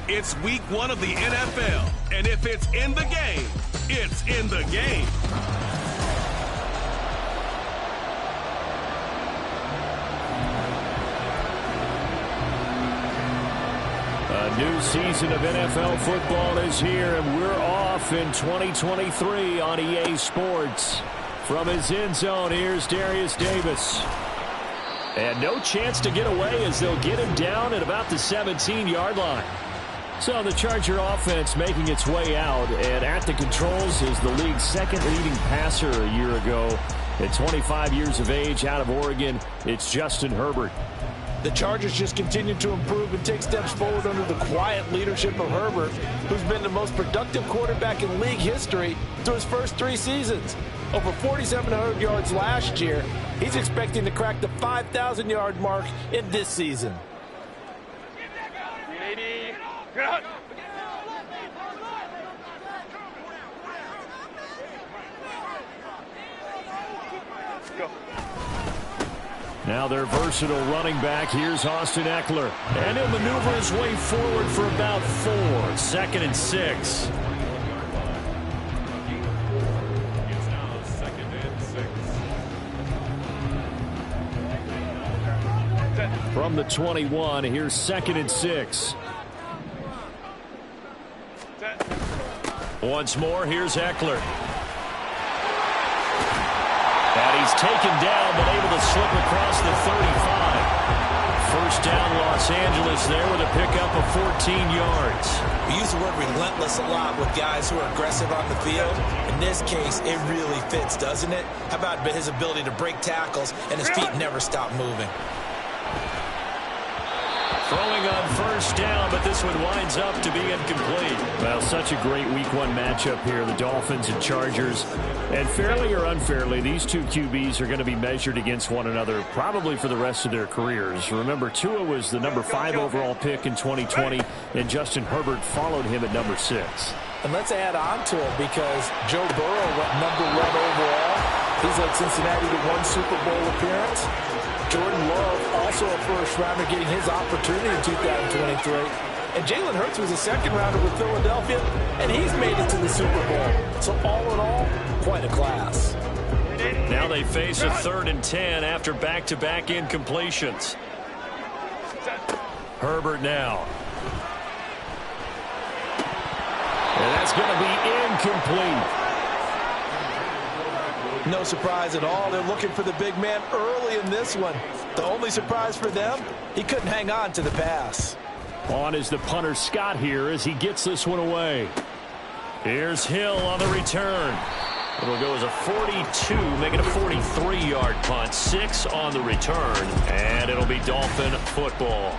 It's week 1 of the NFL, and if it's in the game, it's in the game. A new season of NFL football is here, and we're off in 2023 on EA Sports. From his end zone, here's Darius Davis. And no chance to get away as they'll get him down at about the 17-yard line. So the Charger offense making its way out, and at the controls is the league's second leading passer a year ago. At 25 years of age, out of Oregon, it's Justin Herbert. The Chargers just continue to improve and take steps forward under the quiet leadership of Herbert, who's been the most productive quarterback in league history through his first 3 seasons. Over 4,700 yards last year. He's expecting to crack the 5,000-yard mark in this season. Now their versatile running back, here's Austin Eckler. And he'll maneuver his way forward for about 4. 2nd and 6. From the 21, here's 2nd and 6. Once more, here's Eckler. And he's taken down, but able to slip across the 35. First down, Los Angeles there with a pickup of 14 yards. We use the word relentless a lot with guys who are aggressive on the field. In this case, it really fits, doesn't it? How about his ability to break tackles and his feet never stop moving? Throwing on first down, but this one winds up to be incomplete. Well, such a great week 1 matchup here, the Dolphins and Chargers. And fairly or unfairly, these two QBs are going to be measured against one another probably for the rest of their careers. Remember, Tua was the number 5 overall pick in 2020, and Justin Herbert followed him at number 6. And let's add on to it because Joe Burrow went number 1 overall. He's led Cincinnati to 1 Super Bowl appearance. Jordan Love, also a first-rounder, getting his opportunity in 2023. And Jalen Hurts was a second-rounder with Philadelphia, and he's made it to the Super Bowl. So all in all, quite a class. Now they face a 3rd and 10 after back-to-back incompletions. Herbert now. And that's going to be incomplete. No surprise at all. They're looking for the big man early in this one. The only surprise for them, he couldn't hang on to the pass. On is the punter Scott here as he gets this one away. Here's Hill on the return. It'll go as a 42, making a 43-yard punt. 6 on the return, and it'll be Dolphin football.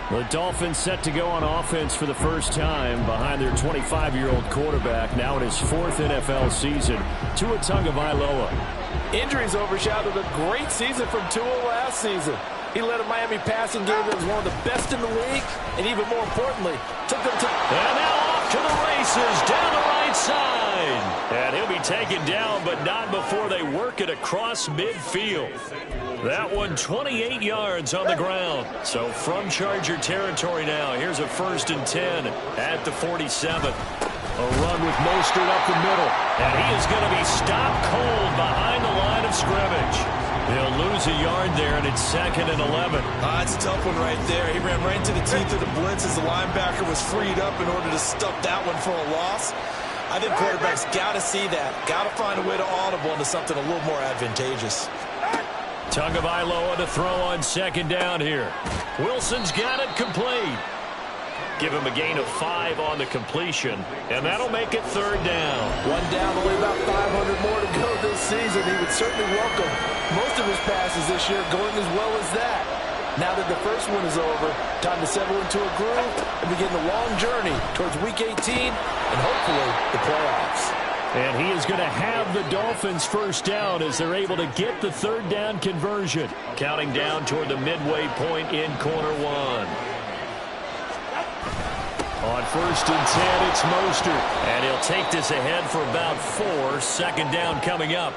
The Dolphins set to go on offense for the first time behind their 25-year-old quarterback, now in his 4th NFL season, Tua Tagovailoa. Injuries overshadowed a great season from Tua last season. He led a Miami passing game that was one of the best in the league, and even more importantly, took them to... And now off to the races, down the right side. And he'll be taken down, but not before they work it across midfield. That one 28 yards on the ground. So from Charger territory now, here's a 1st and 10 at the 47. A run with Mostert up the middle. And he is going to be stopped cold behind the line of scrimmage. He'll lose a yard there, and it's 2nd and 11. It's a tough one right there. He ran right into the teeth of the blitz as the linebacker was freed up in order to stuff that one for a loss. I think quarterbacks got to see that. Got to find a way to audible into something a little more advantageous. Tagovailoa to throw on 2nd down here. Wilson's got it complete. Give him a gain of 5 on the completion, and that'll make it 3rd down. 1 down, only about 500 more to go this season. He would certainly welcome most of his passes this year going as well as that. Now that the first one is over, time to settle into a groove and begin the long journey towards Week 18 and hopefully the playoffs. And he is going to have the Dolphins first down as they're able to get the 3rd down conversion. Counting down toward the midway point in quarter 1. On 1st and 10, it's Mostert. And he'll take this ahead for about 4. 2nd down coming up.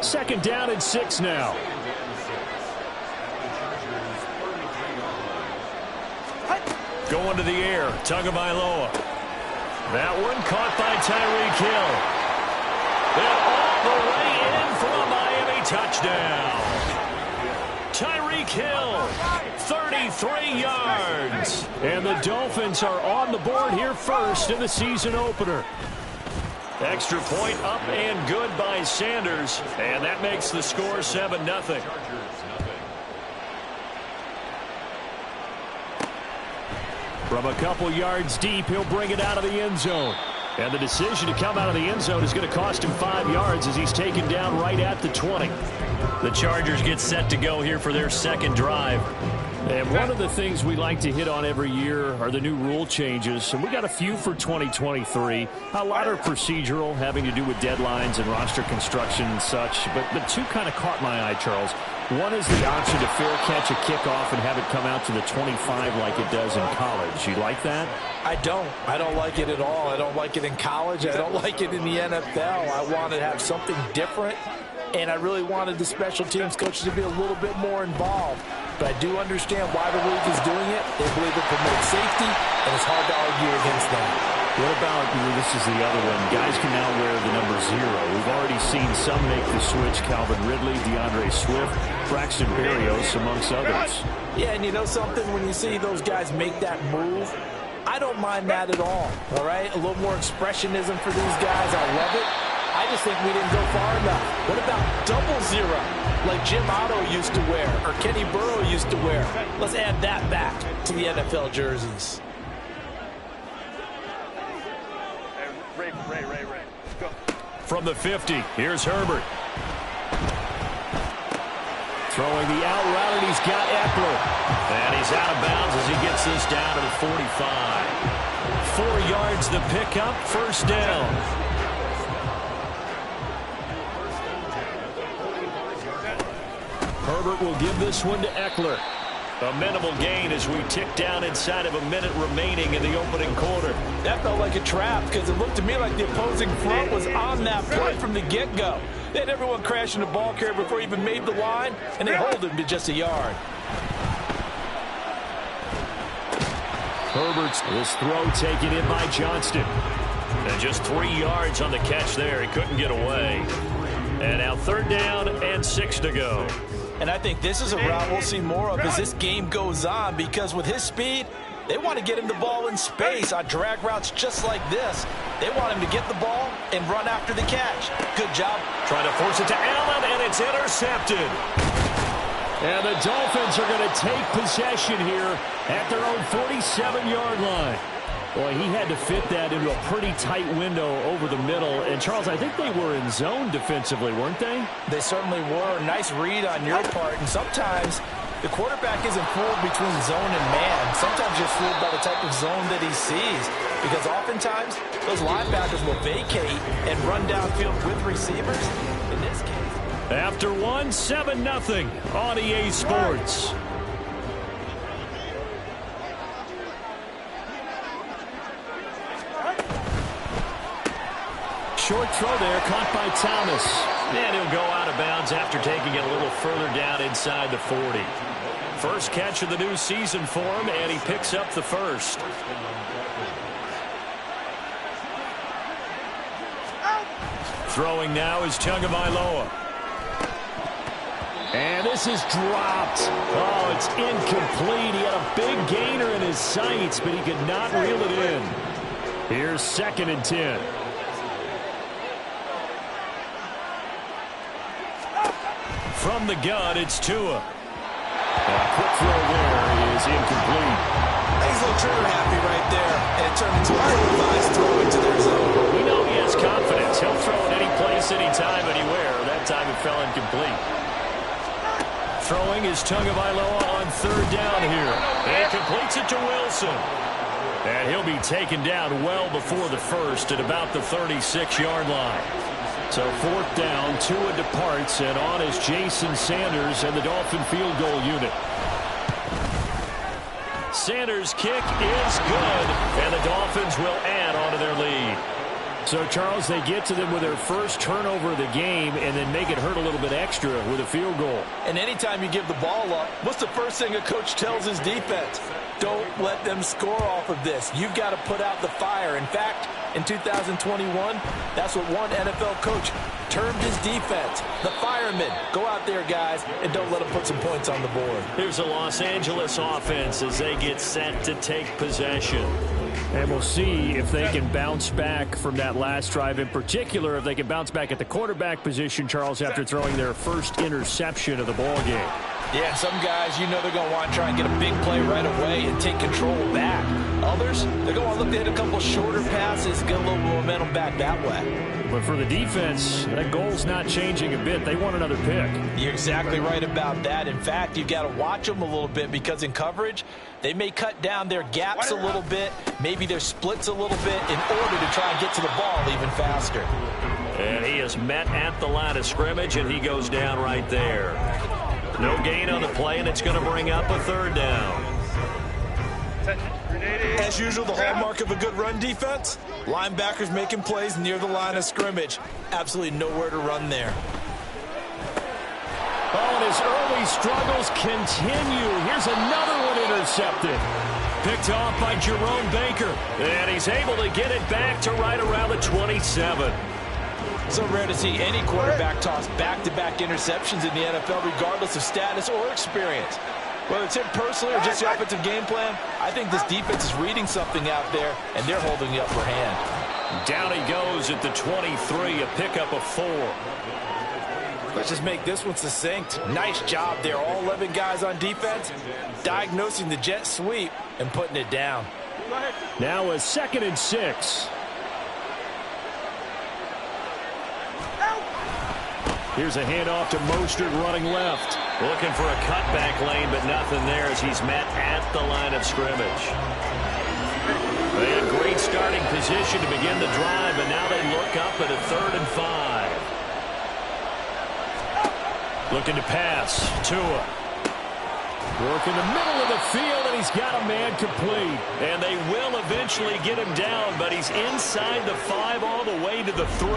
Second down and 6 now. Going to the air, Tagovailoa. That one caught by Tyreek Hill. And all the way in for a Miami touchdown. Tyreek Hill, 33 yards. And the Dolphins are on the board here first in the season opener. Extra point up and good by Sanders. And that makes the score 7-0. From a couple yards deep, he'll bring it out of the end zone. And the decision to come out of the end zone is going to cost him 5 yards as he's taken down right at the 20. The Chargers get set to go here for their second drive. And one of the things we like to hit on every year are the new rule changes. And we got a few for 2023. A lot are procedural, having to do with deadlines and roster construction and such. But two kind of caught my eye, Charles. One is the option to fair catch a kickoff and have it come out to the 25 like it does in college. You like that? I don't. I don't like it at all. I don't like it in college. I don't like it in the NFL. I want to have something different, and I really wanted the special teams coaches to be a little bit more involved. But I do understand why the league is doing it. They believe it promotes safety, and it's hard to argue against that. What about, this is the other one, guys can now wear the number 0. We've already seen some make the switch, Calvin Ridley, DeAndre Swift, Braxton Berrios, amongst others. Yeah, and you know something, when you see those guys make that move, I don't mind that at all right? A little more expressionism for these guys, I love it. I just think we didn't go far enough. What about 00, like Jim Otto used to wear, or Kenny Burrow used to wear? Let's add that back to the NFL jerseys. Ray. Go. From the 50, here's Herbert. Throwing the out route, and he's got Eckler. And he's out of bounds as he gets this down to the 45. 4 yards the pickup, first down. Herbert will give this one to Eckler. A minimal gain as we tick down inside of a minute remaining in the opening quarter. That felt like a trap because it looked to me like the opposing front was on that play from the get-go. They had everyone crashing the ball carrier before he even made the line, and they hold him to just a yard. Herbert's this throw taken in by Johnston. And just 3 yards on the catch there. He couldn't get away. And now third down and 6 to go. And I think this is a route we'll see more of as this game goes on, because with his speed, they want to get him the ball in space on drag routes just like this. They want him to get the ball and run after the catch. Good job. Trying to force it to Allen, and it's intercepted. And the Dolphins are going to take possession here at their own 47-yard line. Boy, he had to fit that into a pretty tight window over the middle. And, Charles, I think they were in zone defensively, weren't they? They certainly were. Nice read on your part. And sometimes the quarterback isn't fooled between zone and man. Sometimes you're fooled by the type of zone that he sees. Because oftentimes, those linebackers will vacate and run downfield with receivers. In this case. After one, 7-0 on EA Sports. Short throw there, caught by Thomas. And he'll go out of bounds after taking it a little further down inside the 40. First catch of the new season for him, and he picks up the first. Throwing now is Tagovailoa. And this is dropped. Oh, it's incomplete. He had a big gainer in his sights, but he could not reel it in. Here's 2nd and 10. From the gun, it's Tua. A quick throw there is incomplete. He's a little trigger happy right there, and it turned into a ill-advised throw into their zone. We know he has confidence. He'll throw it any place, anytime, anywhere. That time it fell incomplete. Throwing is Tagovailoa on third down here. And completes it to Wilson. And he'll be taken down well before the first at about the 36-yard line. So fourth down, Tua departs, and on is Jason Sanders and the Dolphin field goal unit. Sanders' kick is good, and the Dolphins will add on to their lead. So, Charles, they get to them with their first turnover of the game and then make it hurt a little bit extra with a field goal. And anytime you give the ball up, what's the first thing a coach tells his defense? Don't let them score off of this. You've got to put out the fire. In fact, in 2021, that's what one NFL coach termed his defense. The firemen. Go out there, guys, and don't let them put some points on the board. Here's a Los Angeles offense as they get set to take possession. And we'll see if they can bounce back from that last drive. In particular, if they can bounce back at the quarterback position, Charles, after throwing their first interception of the ball game. Yeah, some guys, you know they're going to want to try and get a big play right away and take control back. Others, they're going to want to look to hit a couple shorter passes, get a little momentum back that way. But for the defense, that goal's not changing a bit. They want another pick. You're exactly right about that. In fact, you've got to watch them a little bit because in coverage, they may cut down their gaps a little bit, maybe their splits a little bit in order to try and get to the ball even faster. And he is met at the line of scrimmage, and he goes down right there. No gain on the play, and it's going to bring up a third down. As usual, the hallmark of a good run defense, linebackers making plays near the line of scrimmage. Absolutely nowhere to run there. Oh, and his early struggles continue. Here's another one intercepted. Picked off by Jerome Baker. And he's able to get it back to right around the 27. So rare to see any quarterback toss back-to-back interceptions in the NFL, regardless of status or experience. Whether it's him personally or just the offensive game plan, I think this defense is reading something out there, and they're holding the upper hand. Down he goes at the 23, a pickup of 4. Let's just make this one succinct. Nice job there. All 11 guys on defense, diagnosing the jet sweep and putting it down. Now a 2nd and 6. Here's a handoff to Mostert running left. Looking for a cutback lane, but nothing there as he's met at the line of scrimmage. They had great starting position to begin the drive, but now they look up at a 3rd and 5. Looking to pass. Tua. Work in the middle of the field, and he's got a man complete. And they will eventually get him down, but he's inside the 5 all the way to the 3.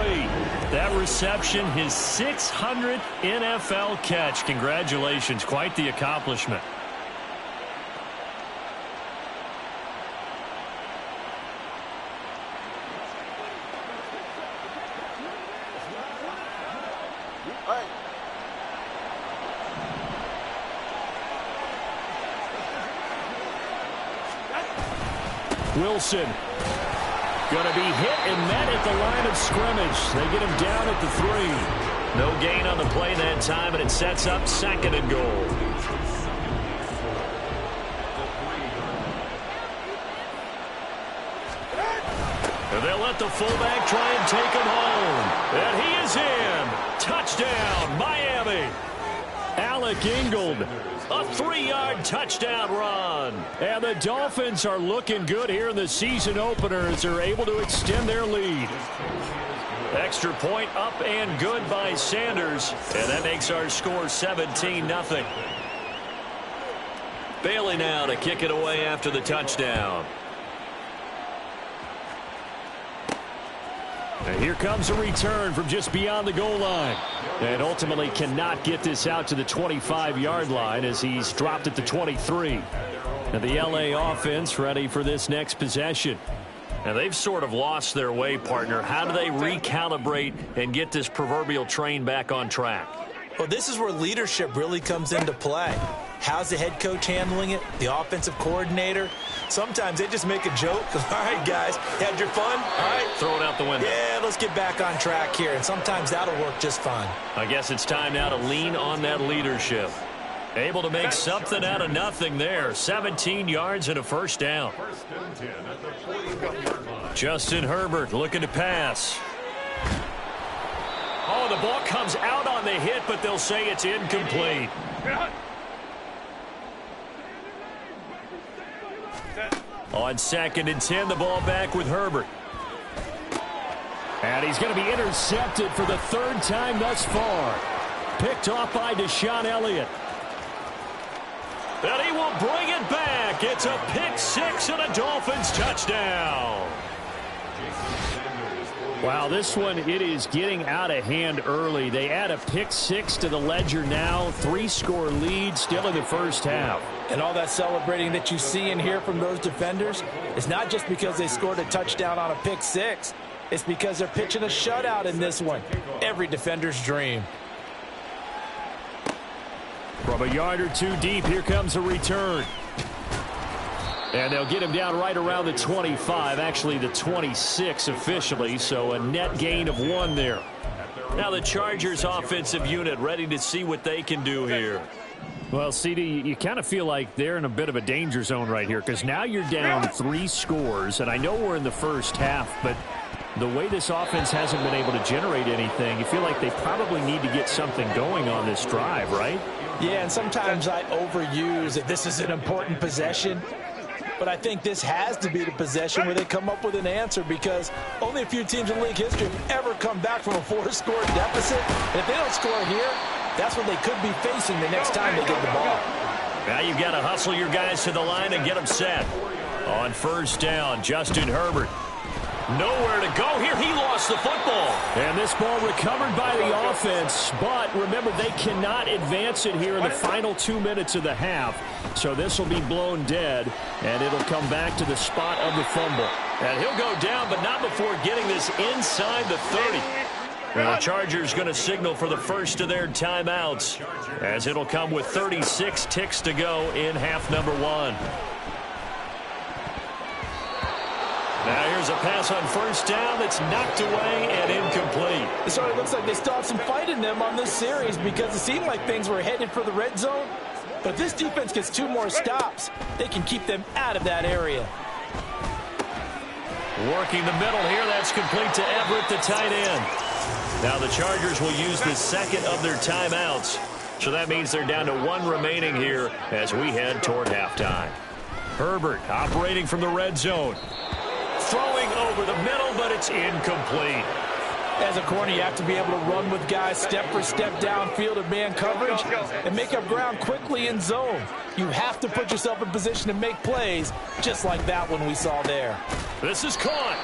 That reception, his 600th NFL catch. Congratulations. Quite the accomplishment. Wilson going to be hit and met at the line of scrimmage. They get him down at the 3. No gain on the play that time, and it sets up 2nd and goal. And they'll let the fullback try and take him home. And he is in. Touchdown, Miami. Alec Ingold. A 3-yard touchdown run. And the Dolphins are looking good here in the season opener as they're able to extend their lead. Extra point up and good by Sanders. And that makes our score 17-0. Bailey now to kick it away after the touchdown. And here comes a return from just beyond the goal line. And ultimately cannot get this out to the 25-yard line as he's dropped at the 23. And the LA offense ready for this next possession. And they've sort of lost their way, partner. How do they recalibrate and get this proverbial train back on track? Well, this is where leadership really comes into play. How's the head coach handling it? The offensive coordinator? Sometimes they just make a joke. All right, guys, had your fun? All right. Throw it out the window. Yeah, let's get back on track here. And sometimes that'll work just fine. I guess it's time now to lean on that leadership. Able to make something out of nothing there. 17 yards and a 1st down. Justin Herbert looking to pass. Oh, the ball comes out on the hit, but they'll say it's incomplete. On 2nd and 10, the ball back with Herbert. And he's going to be intercepted for the 3rd time thus far. Picked off by Deshaun Elliott. And he will bring it back. It's a pick 6 and a Dolphins touchdown. Wow, this one, it is getting out of hand early. They add a pick six to the ledger now. 3-score lead still in the first half. And all that celebrating that you see and hear from those defenders is not just because they scored a touchdown on a pick six. It's because they're pitching a shutout in this one. Every defender's dream. From a yard or two deep, here comes a return. And they'll get him down right around the 25, actually the 26 officially, so a net gain of 1 there. Now the Chargers offensive unit ready to see what they can do here. Well, CD, you kind of feel like they're in a bit of a danger zone right here because now you're down 3 scores, and I know we're in the first half, but the way this offense hasn't been able to generate anything, you feel like they probably need to get something going on this drive, right? Yeah, and sometimes I overuse that this is an important possession. But I think this has to be the possession where they come up with an answer because only a few teams in league history have ever come back from a 4-score deficit. And if they don't score here, that's what they could be facing the next time they get the ball. Now you've got to hustle your guys to the line and get them set. On first down, Justin Herbert. Nowhere to go here. He lost the football. And this ball recovered by the offense. But remember, they cannot advance it here in the final 2 minutes of the half. So this will be blown dead. And it'll come back to the spot of the fumble. And he'll go down, but not before getting this inside the 30. And the Chargers going to signal for the first of their timeouts, as it'll come with 36 ticks to go in half number 1. Now here's a pass on first down that's knocked away and incomplete. It sort of looks like they still have some fight in them on this series because it seemed like things were headed for the red zone. But if this defense gets 2 more stops, they can keep them out of that area. Working the middle here, that's complete to Everett, the tight end. Now the Chargers will use the second of their timeouts. So that means they're down to 1 remaining here as we head toward halftime. Herbert operating from the red zone. Throwing over the middle, but it's incomplete. As a corner, you have to be able to run with guys step for step downfield of man coverage and make up ground quickly in zone. You have to put yourself in position to make plays, just like that one we saw there. This is caught.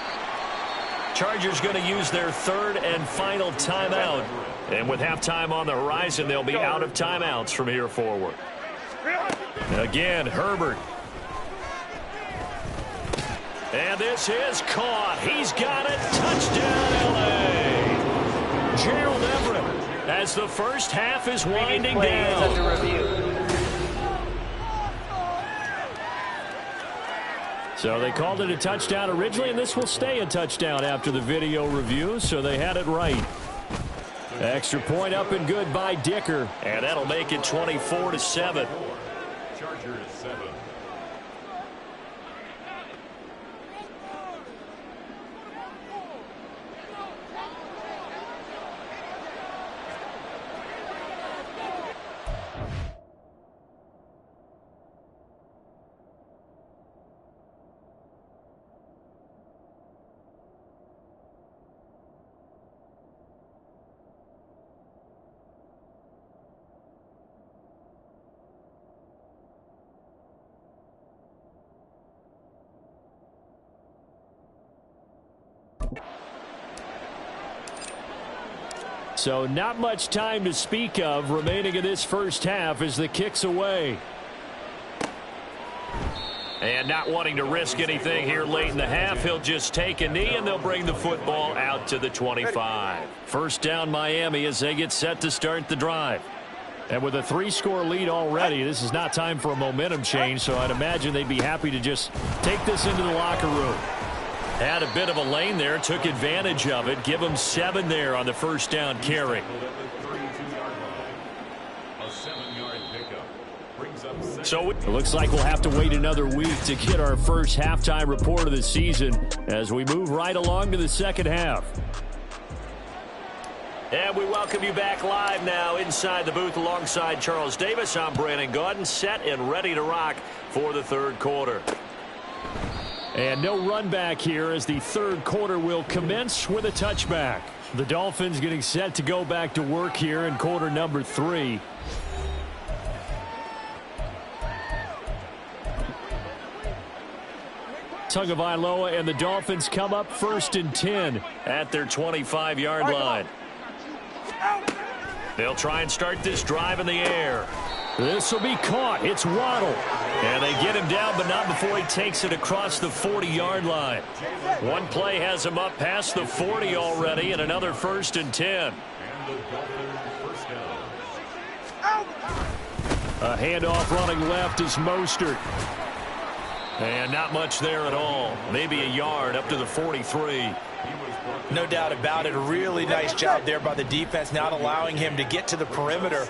Chargers going to use their 3rd and final timeout. And with halftime on the horizon, they'll be out of timeouts from here forward. Again, Herbert. And this is caught. He's got it. Touchdown, L.A. Gerald Everett as the first half is winding down. So they called it a touchdown originally, and this will stay a touchdown after the video review, so they had it right. Extra point up and good by Dicker, and that'll make it 24-7. Chargers 7. So not much time to speak of remaining in this first half as the kick's away. And not wanting to risk anything here late in the half, he'll just take a knee and they'll bring the football out to the 25. First down Miami as they get set to start the drive. And with a 3-score lead already, this is not time for a momentum change, so I'd imagine they'd be happy to just take this into the locker room. Had a bit of a lane there, took advantage of it. Give them 7 there on the first down carry. So it looks like we'll have to wait another week to get our first halftime report of the season as we move right along to the second half. And we welcome you back live now inside the booth alongside Charles Davis. I'm Brandon Gaudin, set and ready to rock for the third quarter. And no run back here as the third quarter will commence with a touchback. The Dolphins getting set to go back to work here in quarter number 3. Tagovailoa, and the Dolphins come up 1st and 10 at their 25-yard line. They'll try and start this drive in the air. This will be caught. It's Waddle. And they get him down, but not before he takes it across the 40-yard line. One play has him up past the 40 already, and another 1st and 10. A handoff running left is Mostert. And not much there at all. Maybe a yard up to the 43. No doubt about it. A really nice job there by the defense, not allowing him to get to the perimeter.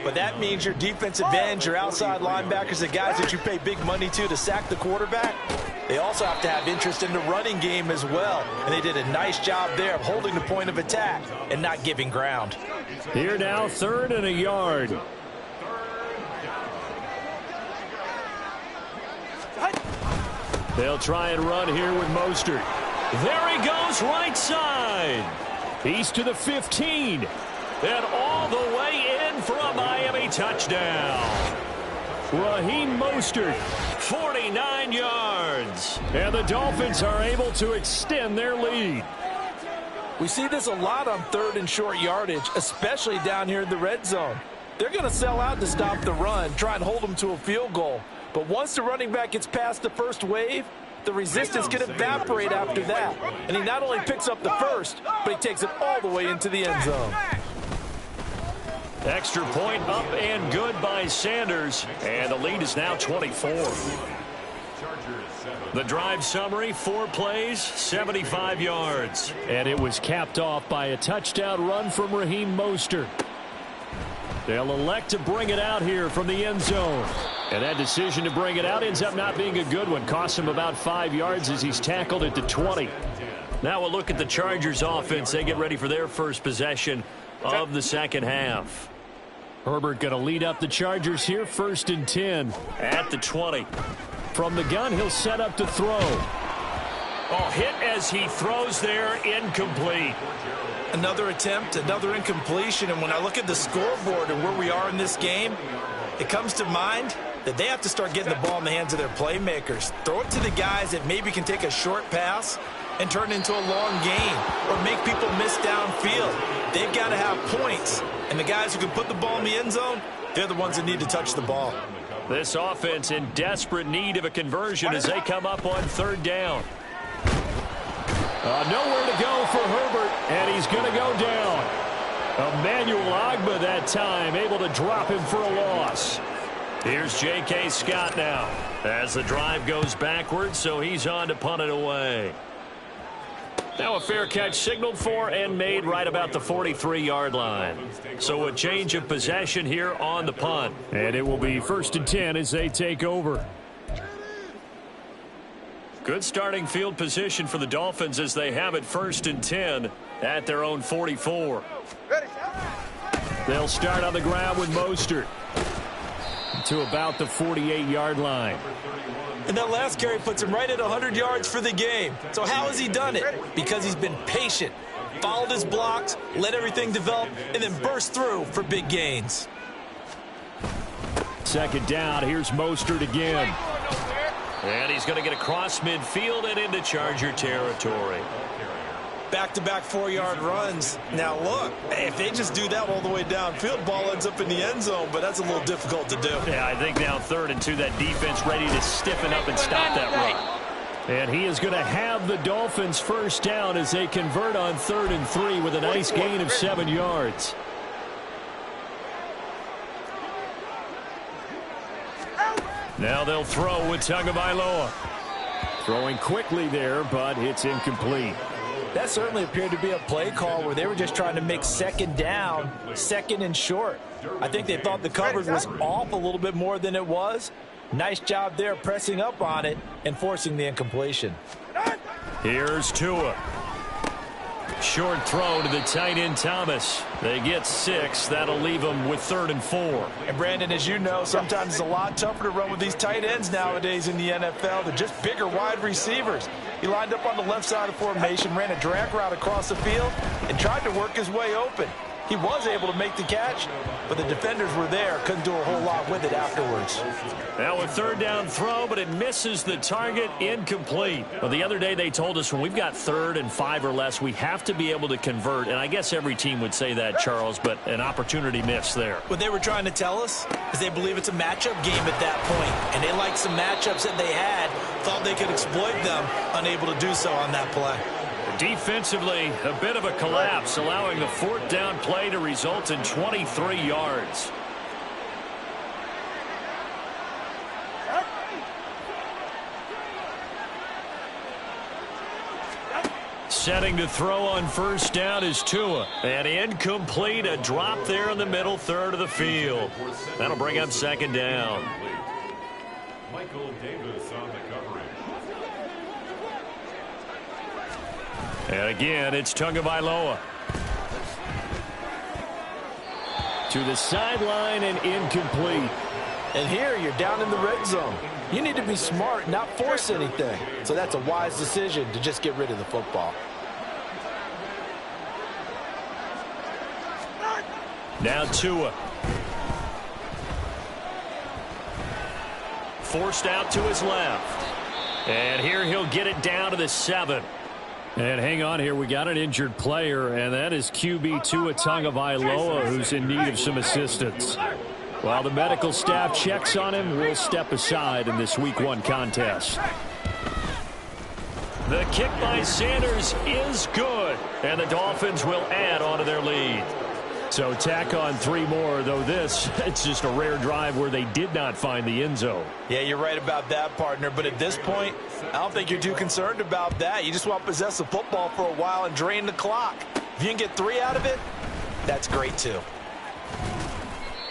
But that means your defensive ends, your outside linebackers, the guys that you pay big money to sack the quarterback, they also have to have interest in the running game as well. And they did a nice job there of holding the point of attack and not giving ground. Here now, 3rd and a yard. They'll try and run here with Mostert. There he goes, right side. He's to the 15. And all the way in for a Miami touchdown. Raheem Mostert, 49 yards. And the Dolphins are able to extend their lead. We see this a lot on 3rd and short yardage, especially down here in the red zone. They're going to sell out to stop the run, try and hold them to a field goal. But once the running back gets past the first wave, the resistance can evaporate after that. And he not only picks up the first, but he takes it all the way into the end zone. Extra point up and good by Sanders. And the lead is now 24. The drive summary, 4 plays, 75 yards. And it was capped off by a touchdown run from Raheem Mostert. They'll elect to bring it out here from the end zone. And that decision to bring it out ends up not being a good one. Costs him about 5 yards as he's tackled at the 20. Now we'll look at the Chargers offense. They get ready for their first possession of the second half. Herbert going to lead up the Chargers here, 1st and 10 at the 20. From the gun, he'll set up to throw. Oh, hit as he throws there, incomplete. Another attempt, another incompletion, and when I look at the scoreboard and where we are in this game, it comes to mind that they have to start getting the ball in the hands of their playmakers. Throw it to the guys that maybe can take a short pass and turn it into a long gain or make people miss downfield. They've got to have points, and the guys who can put the ball in the end zone, they're the ones that need to touch the ball. This offense in desperate need of a conversion as they come up on 3rd down. Nowhere to go for Herbert, and he's going to go down. Emmanuel Ogbah that time, able to drop him for a loss. Here's J.K. Scott now as the drive goes backwards, so he's on to punt it away. Now a fair catch signaled for and made right about the 43-yard line. So a change of possession here on the punt. And it will be 1st and 10 as they take over. Good starting field position for the Dolphins as they have it 1st and 10 at their own 44. They'll start on the ground with Mostert to about the 48-yard line. And that last carry puts him right at 100 yards for the game. So how has he done it? Because he's been patient, followed his blocks, let everything develop, and then burst through for big gains. 2nd down, here's Mostert again. And he's going to get across midfield and into Charger territory. Back-to-back 4-yard runs. Now, look, if they just do that all the way downfield, ball ends up in the end zone, but that's a little difficult to do. Yeah, I think now 3rd and 2, that defense ready to stiffen up and stop that run. And he is going to have the Dolphins 1st down as they convert on 3rd and 3 with a nice gain of 7 yards. Now they'll throw with Tagovailoa. Throwing quickly there, but it's incomplete. That certainly appeared to be a play call where they were just trying to make 2nd down, 2nd and short. I think they thought the coverage was off a little bit more than it was. Nice job there pressing up on it and forcing the incompletion. Here's Tua. Short throw to the tight end Thomas. They get 6. That'll leave them with 3rd and 4. And Brandon, as you know, sometimes it's a lot tougher to run with these tight ends nowadays in the NFL. They're just bigger wide receivers. He lined up on the left side of formation, ran a drag route across the field, and tried to work his way open. He was able to make the catch, but the defenders were there. Couldn't do a whole lot with it afterwards. Now a third down throw, but it misses the target, incomplete. Well, the other day they told us when we've got 3rd and 5 or less, we have to be able to convert. And I guess every team would say that, Charles, but an opportunity missed there. What they were trying to tell us is they believe it's a matchup game at that point. And they liked some matchups that they had, thought they could exploit them, unable to do so on that play. Defensively, a bit of a collapse, allowing the 4th down play to result in 23 yards. Setting to throw on 1st down is Tua. And incomplete, a drop there in the middle third of the field. That'll bring up 2nd down. Michael Davis on the coverage. And again, it's Tagovailoa. To the sideline and incomplete. And here you're down in the red zone. You need to be smart, not force anything. So that's a wise decision to just get rid of the football. Now Tua. Forced out to his left. And here he'll get it down to the 7. And hang on here, we got an injured player, and that is QB Tua Tagovailoa, who's in need of some assistance. While the medical staff checks on him, we'll step aside in this Week 1 contest. The kick by Sanders is good, and the Dolphins will add on to their lead. So tack on 3 more, though it's just a rare drive where they did not find the end zone. Yeah, you're right about that, partner. But at this point, I don't think you're too concerned about that. You just want to possess the football for a while and drain the clock. If you can get 3 out of it, that's great too.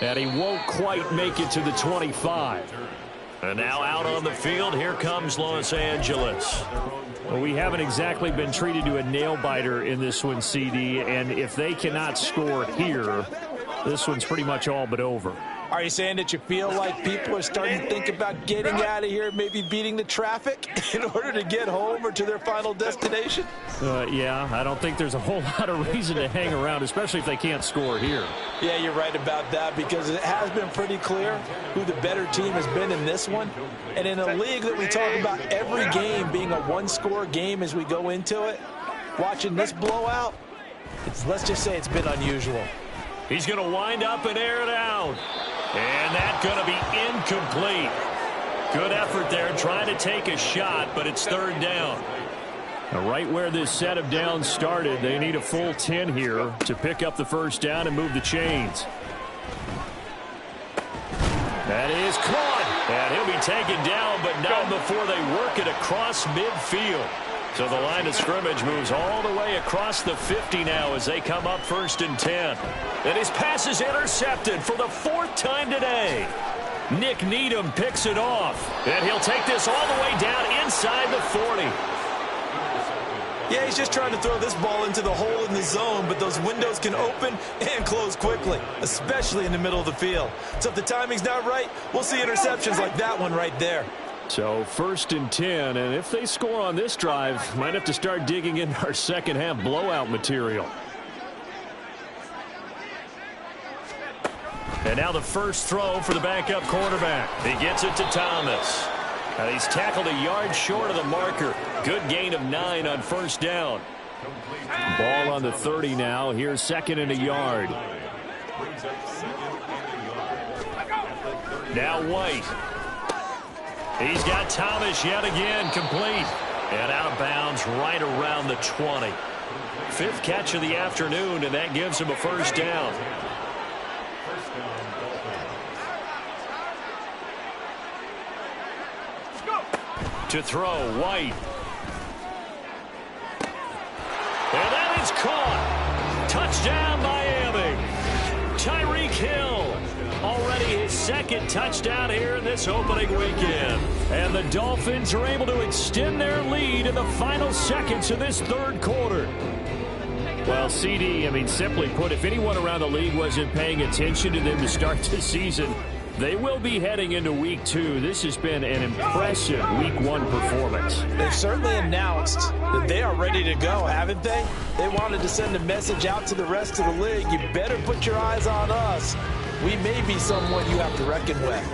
And he won't quite make it to the 25. And now out on the field, here comes Los Angeles. Well, we haven't exactly been treated to a nail-biter in this one, CD, and if they cannot score here, this one's pretty much all but over. Are you saying that you feel like people are starting to think about getting out of here, maybe beating the traffic in order to get home or to their final destination? Yeah, I don't think there's a whole lot of reason to hang around, especially if they can't score here. Yeah, you're right about that, because it has been pretty clear who the better team has been in this one. And in a league that we talk about every game being a 1-score game as we go into it, watching this blowout, let's just say it's been unusual. He's going to wind up and air it out. And that's going to be incomplete. Good effort there trying to take a shot, but it's 3rd down. Now, right where this set of downs started, they need a full 10 here to pick up the 1st down and move the chains. That is caught. And he'll be taken down, but not before they work it across midfield. So the line of scrimmage moves all the way across the 50 now as they come up 1st and 10. And his pass is intercepted for the 4th time today. Nick Needham picks it off. And he'll take this all the way down inside the 40. Yeah, he's just trying to throw this ball into the hole in the zone, but those windows can open and close quickly, especially in the middle of the field. So if the timing's not right, we'll see interceptions like that one right there. So 1st and 10, and if they score on this drive, might have to start digging into our second half blowout material. And now the first throw for the backup quarterback. He gets it to Thomas. And he's tackled a yard short of the marker. Good gain of 9 on 1st down. Ball on the 30 now. Here's 2nd and a yard. Now White. He's got Thomas yet again, complete. And out of bounds right around the 20. 5th catch of the afternoon, and that gives him a 1st down. To throw, White. And that is caught. Touchdown, Miami. Tyreek Hill. Already his 2nd touchdown here in this opening weekend. And the Dolphins are able to extend their lead in the final seconds of this 3rd quarter. Well, CD, simply put, if anyone around the league wasn't paying attention to them to start the season, They will be heading into Week 2. This has been an impressive Week 1 performance. They've certainly announced that they are ready to go, haven't they? They wanted to send a message out to the rest of the league. You better put your eyes on us. We may be someone you have to reckon with.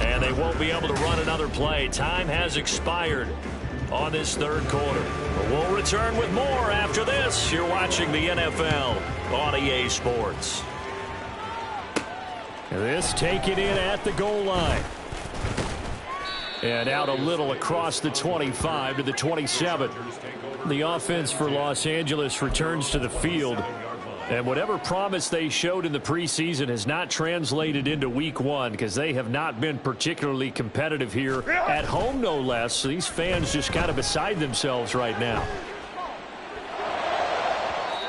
And they won't be able to run another play. Time has expired on this third quarter. But we'll return with more after this. You're watching the NFL on EA Sports. This taken in at the goal line. And out a little across the 25 to the 27. The offense for Los Angeles returns to the field. And whatever promise they showed in the preseason has not translated into Week 1 because they have not been particularly competitive here at home, no less. So these fans just kind of beside themselves right now.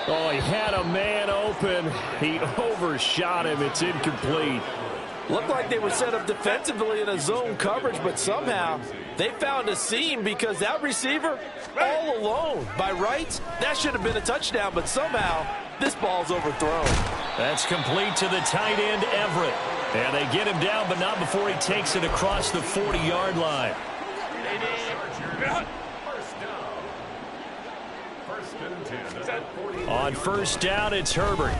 Oh, he had a man open. He overshot him. It's incomplete. Looked like they were set up defensively in a zone coverage, but somehow they found a seam because that receiver all alone. By rights, that should have been a touchdown, but somehow this ball's overthrown. That's complete to the tight end, Everett. And they get him down, but not before he takes it across the 40-yard line. On first down, it's Herbert.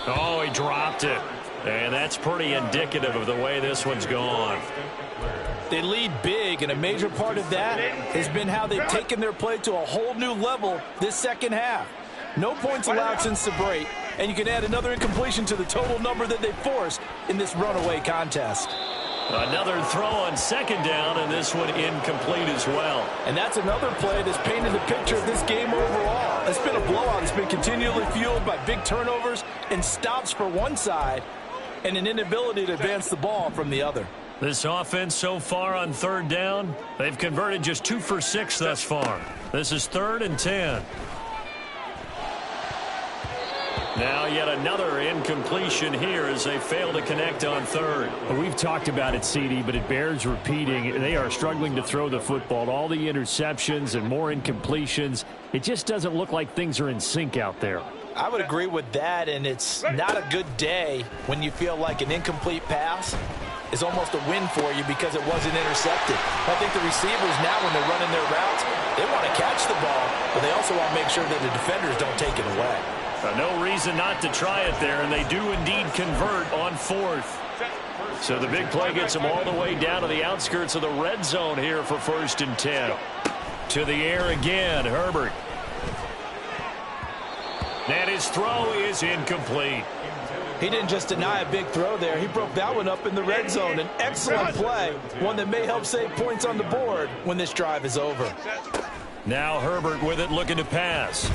Oh, he dropped it. And that's pretty indicative of the way this one's gone. They lead big, and a major part of that has been how they've taken their play to a whole new level this second half. No points allowed since the break, and you can add another incompletion to the total number that they forced in this runaway contest. Another throw on second down, and this one incomplete as well. And that's another play that's painted the picture of this game overall. It's been a blowout. It's been continually fueled by big turnovers and stops for one side and an inability to advance the ball from the other. This offense so far on third down, they've converted just 2 for 6 thus far. This is 3rd and 10. Now yet another incompletion here as they fail to connect on third. Well, we've talked about it, CD, but it bears repeating. They are struggling to throw the football. All the interceptions and more incompletions. It just doesn't look like things are in sync out there. I would agree with that, and it's not a good day when you feel like an incomplete pass is almost a win for you because it wasn't intercepted. I think the receivers now, when they're running their routes, they want to catch the ball, but they also want to make sure that the defenders don't take it away. No reason not to try it there, and they do indeed convert on 4th. So the big play gets them all the way down to the outskirts of the red zone here for 1st and 10. To the air again, Herbert. And his throw is incomplete. He didn't just deny a big throw there. He broke that one up in the red zone. An excellent play, one that may help save points on the board when this drive is over. Now Herbert with it, looking to pass.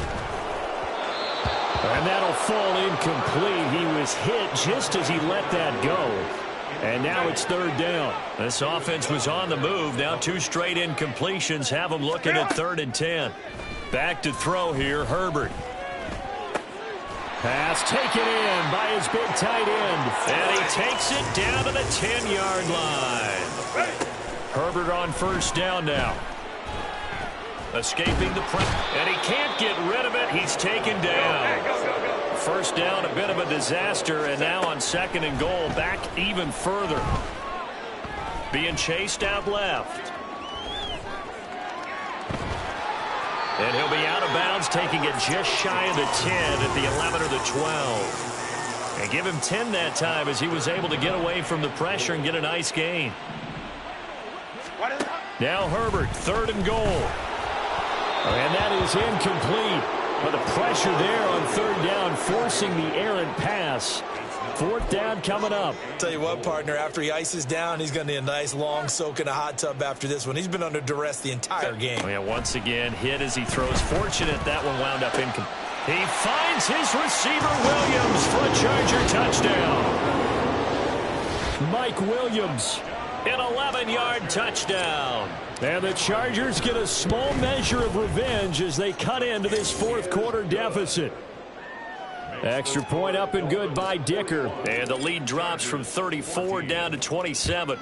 And that'll fall incomplete. He was hit just as he let that go. And now it's 3rd down. This offense was on the move. Now 2 straight incompletions have them looking at 3rd and 10. Back to throw here, Herbert. Pass taken in by his big tight end. And he takes it down to the 10-yard line. Herbert on first down now. Escaping the press. And he can't get rid of it. He's taken down. First down, a bit of a disaster. And now on 2nd and goal, back even further. Being chased out left. And he'll be out of bounds, taking it just shy of the 10 at the 11 or the 12. And give him 10 that time as he was able to get away from the pressure and get a nice gain. Now Herbert, 3rd and goal. And that is incomplete. But the pressure there on 3rd down, forcing the errant pass. 4th down coming up. Tell you what, partner, after he ices down, he's going to need a nice long soak in a hot tub after this one. He's been under duress the entire game. Oh, yeah, once again, hit as he throws. Fortunate that one wound up incomplete. He finds his receiver, Williams, for a Charger touchdown. Mike Williams. An 11-yard touchdown. And the Chargers get a small measure of revenge as they cut into this 4th quarter deficit. Extra point up and good by Dicker. And the lead drops from 34 down to 27.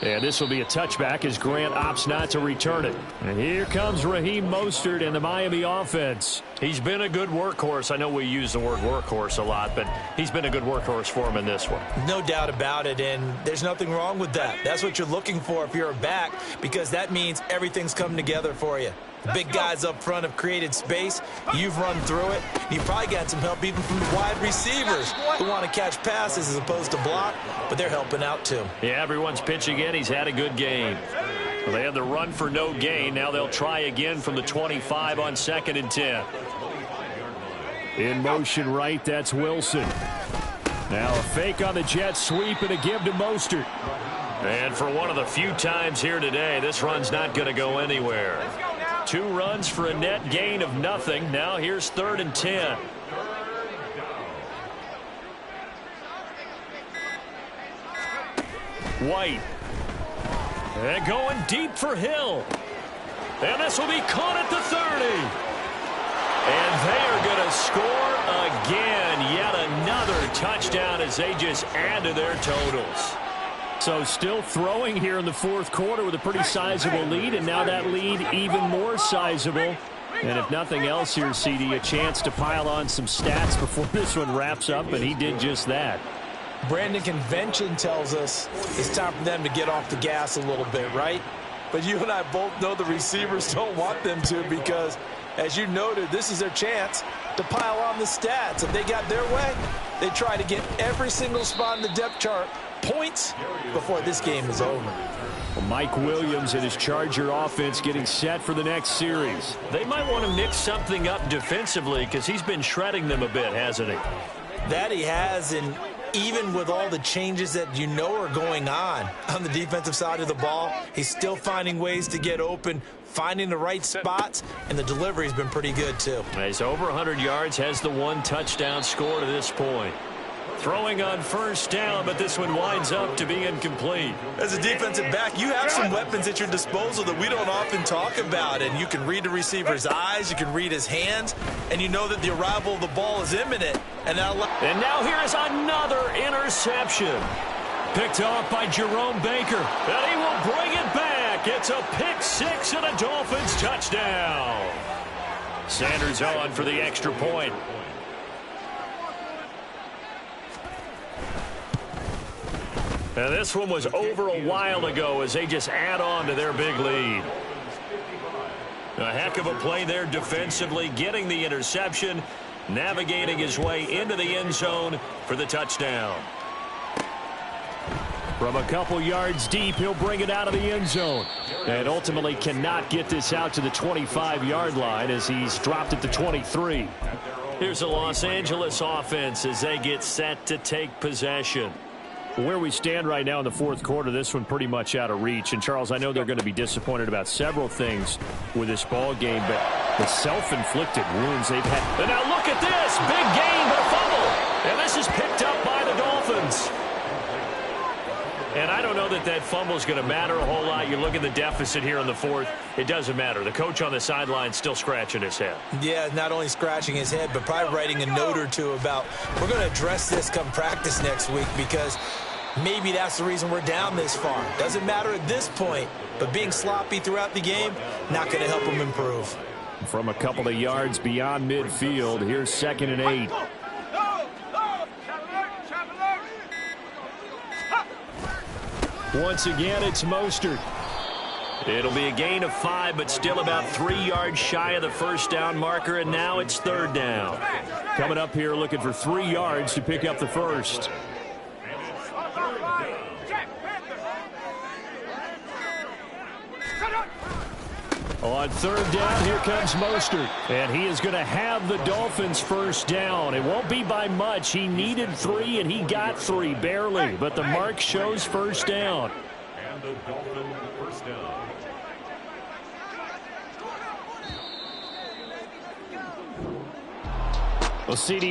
And this will be a touchback as Grant opts not to return it. And here comes Raheem Mostert and the Miami offense. He's been a good workhorse. I know we use the word workhorse a lot, but he's been a good workhorse for him in this one. No doubt about it, and there's nothing wrong with that. That's what you're looking for if you're a back, because that means everything's coming together for you. The big guys up front have created space. You've run through it. You've probably got some help even from the wide receivers who want to catch passes as opposed to block, but they're helping out too. Yeah, everyone's pitching in. He's had a good game. Well, they had the run for no gain. Now they'll try again from the 25 on 2nd and 10. In motion right, that's Wilson. Now a fake on the jet sweep and a give to Mostert. And for one of the few times here today, this run's not going to go anywhere. 2 runs for a net gain of nothing. Now here's 3rd and 10. White. And going deep for Hill. And this will be caught at the 30. And they are going to score again. Yet another touchdown as they just add to their totals. So still throwing here in the 4th quarter with a pretty sizable lead, and now that lead even more sizable. And if nothing else here, CD, a chance to pile on some stats before this one wraps up, and he did just that. Brandon, convention tells us it's time for them to get off the gas a little bit, right? But you and I both know the receivers don't want them to, because, as you noted, this is their chance to pile on the stats. If they got their way, they try to get every single spot in the depth chart points before this game is over. Well, Mike Williams and his Charger offense getting set for the next series. They might want to mix something up defensively because he's been shredding them a bit, hasn't he? That he has, and even with all the changes that you know are going on the defensive side of the ball, he's still finding ways to get open, finding the right spots, and the delivery's been pretty good too. He's over 100 yards, has the 1 touchdown score to this point. Throwing on 1st down, but this one winds up to be incomplete. As a defensive back, you have some weapons at your disposal that we don't often talk about, and you can read the receiver's eyes, you can read his hands, and you know that the arrival of the ball is imminent. And now here is another interception. Picked off by Jerome Baker, and he will bring it back. It's a pick 6 and a Dolphins touchdown. Sanders on for the extra point. And this one was over a while ago as they just add on to their big lead. A heck of a play there defensively, getting the interception, navigating his way into the end zone for the touchdown. From a couple yards deep, he'll bring it out of the end zone. And ultimately cannot get this out to the 25-yard line as he's dropped at the 23. Here's the Los Angeles offense as they get set to take possession. Where we stand right now in the 4th quarter, this one pretty much out of reach. And, Charles, I know they're going to be disappointed about several things with this ball game, but the self-inflicted wounds they've had. And now look at this. Big gain, but a fumble. And this is picked up by the Dolphins. And I don't know that that fumble is going to matter a whole lot. You look at the deficit here in the 4th. It doesn't matter. The coach on the sideline still scratching his head. Yeah, not only scratching his head, but probably writing a note or two about, we're going to address this come practice next week, because maybe that's the reason we're down this far. Doesn't matter at this point, but being sloppy throughout the game, not going to help him improve. From a couple of yards beyond midfield, here's 2nd and 8. Once again, it's Mostert. It'll be a gain of 5, but still about 3 yards shy of the 1st down marker, and now it's 3rd down. Coming up here looking for 3 yards to pick up the 1st. On 3rd down, here comes Mostert. And he is going to have the Dolphins 1st down. It won't be by much. He needed 3, and he got 3, barely. But the mark shows 1st down. And the Dolphin 1st down. Well, CD